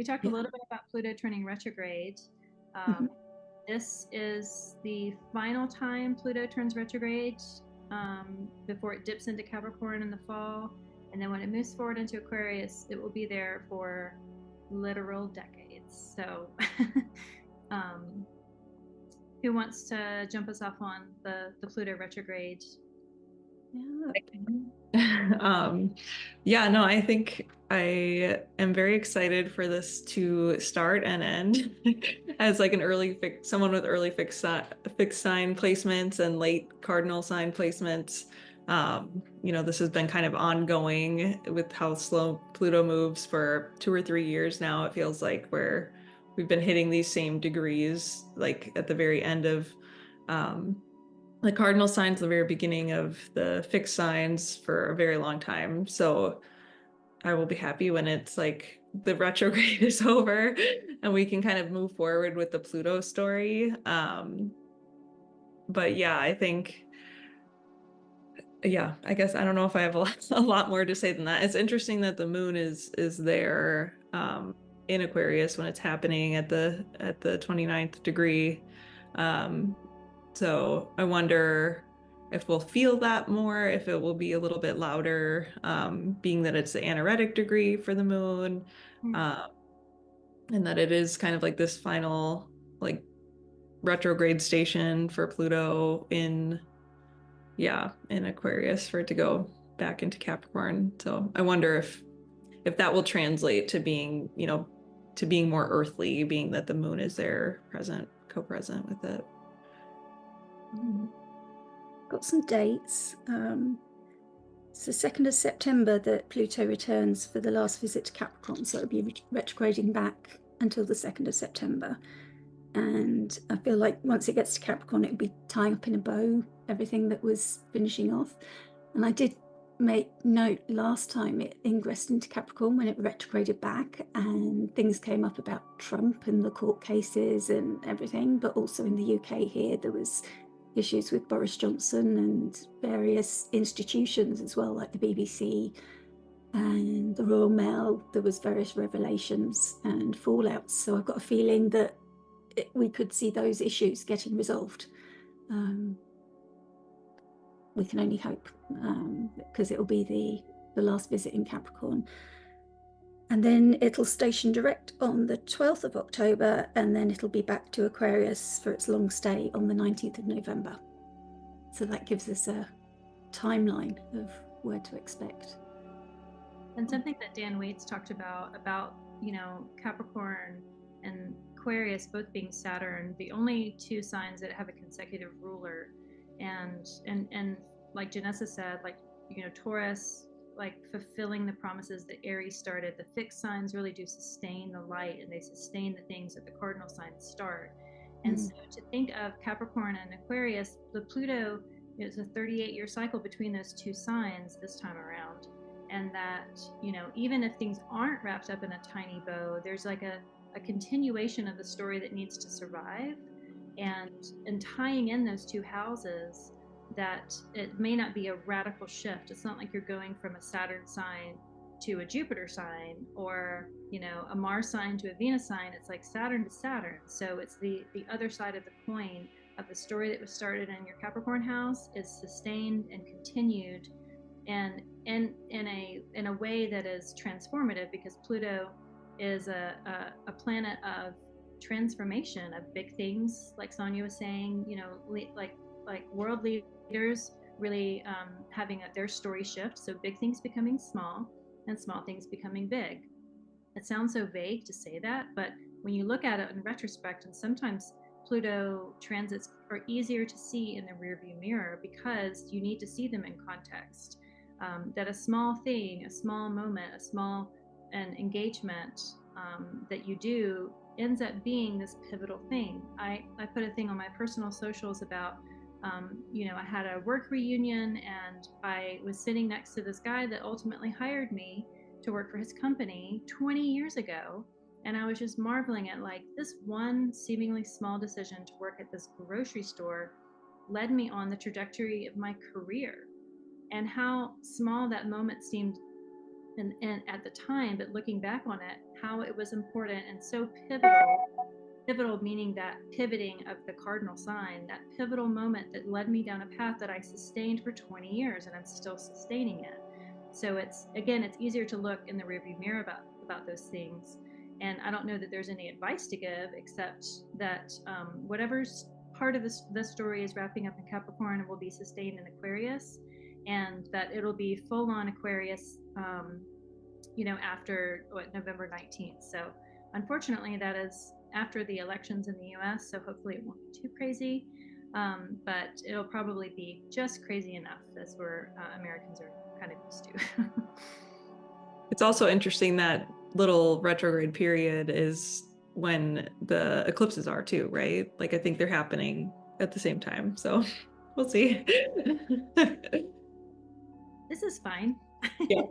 we talked a Yeah. little bit about Pluto turning retrograde. Mhm. This is the final time Pluto turns retrograde before it dips into Capricorn in the fall. And then when it moves forward into Aquarius, it will be there for literal decades. So, um, who wants to jump us off on the Pluto retrograde? Yeah. Yeah, no, I think I am very excited for this to start and end as like an someone with early fixed sign placements and late cardinal sign placements. This has been kind of ongoing with how slow Pluto moves for 2 or 3 years now. It feels like where we've been hitting these same degrees, like at the very end of the cardinal signs, the very beginning of the fixed signs for a very long time. So I will be happy when it's like the retrograde is over and we can kind of move forward with the Pluto story. But yeah, I guess I don't know if I have a lot more to say than that. It's interesting that the moon is there in Aquarius when it's happening at the 29th degree. Um, So I wonder if we'll feel that more, if it will be a little bit louder, being that it's the anaretic degree for the moon, uh, and that it is kind of like this final like retrograde station for Pluto in Aquarius for it to go back into Capricorn. So I wonder if that will translate to being, to being more earthly, being that the moon is there present, co-present with it. Got some dates. It's the 2nd of September that Pluto returns for the last visit to Capricorn, so it'll be retrograding back until the 2nd of September. And I feel like once it gets to Capricorn, it'll be tying up in a bow everything that was finishing off. And I did make note last time it ingressed into Capricorn when it retrograded back, and things came up about Trump and the court cases and everything. But also in the UK here, there was issues with Boris Johnson and various institutions as well, like the BBC and the Royal Mail. There was various revelations and fallouts. So I've got a feeling that we could see those issues getting resolved. We can only hope, because it'll be the last visit in Capricorn. And then it'll station direct on the 12th of October, and then it'll be back to Aquarius for its long stay on the 19th of November. So that gives us a timeline of where to expect. And something that Dan Waits talked about, Capricorn and Aquarius both being Saturn, the only two signs that have a consecutive ruler. And like Janessa said, Taurus, like fulfilling the promises that Aries started. The fixed signs really do sustain the light, and they sustain the things that the cardinal signs start. And so to think of Capricorn and Aquarius, the Pluto is a 38-year cycle between those two signs this time around. And that, even if things aren't wrapped up in a tiny bow, there's like a continuation of the story that needs to survive. And tying in those two houses, that it may not be a radical shift. It's not like you're going from a Saturn sign to a Jupiter sign, or a Mars sign to a Venus sign. It's like Saturn to Saturn. So it's the other side of the coin of the story that was started in your Capricorn house is sustained and continued, and in a way that is transformative, because Pluto is a planet of transformation of big things, like Sonia was saying, like world leaders really having their story shift. So big things becoming small and small things becoming big. It sounds so vague to say that, but when you look at it in retrospect, and sometimes Pluto transits are easier to see in the rearview mirror because you need to see them in context. That a small thing, a small moment, a small engagement that you do ends up being this pivotal thing. I put a thing on my personal socials about, I had a work reunion, and I was sitting next to this guy that ultimately hired me to work for his company 20 years ago. And I was just marveling at, like, this one seemingly small decision to work at this grocery store led me on the trajectory of my career, and how small that moment seemed and at the time, but looking back on it, how it was important and so pivotal meaning that pivoting of the cardinal sign, that pivotal moment that led me down a path that I sustained for 20 years and I'm still sustaining it. So it's easier to look in the rearview mirror about those things. And I don't know that there's any advice to give, except that whatever's part of this story is wrapping up in Capricorn will be sustained in Aquarius, and that it'll be full on Aquarius, after November 19th. So unfortunately, that is after the elections in the US. So hopefully it won't be too crazy, but it'll probably be just crazy enough, as we're Americans are kind of used to. It's also interesting that little retrograde period is when the eclipses are too, right? Like I think they're happening at the same time. So we'll see. This is fine. Yeah.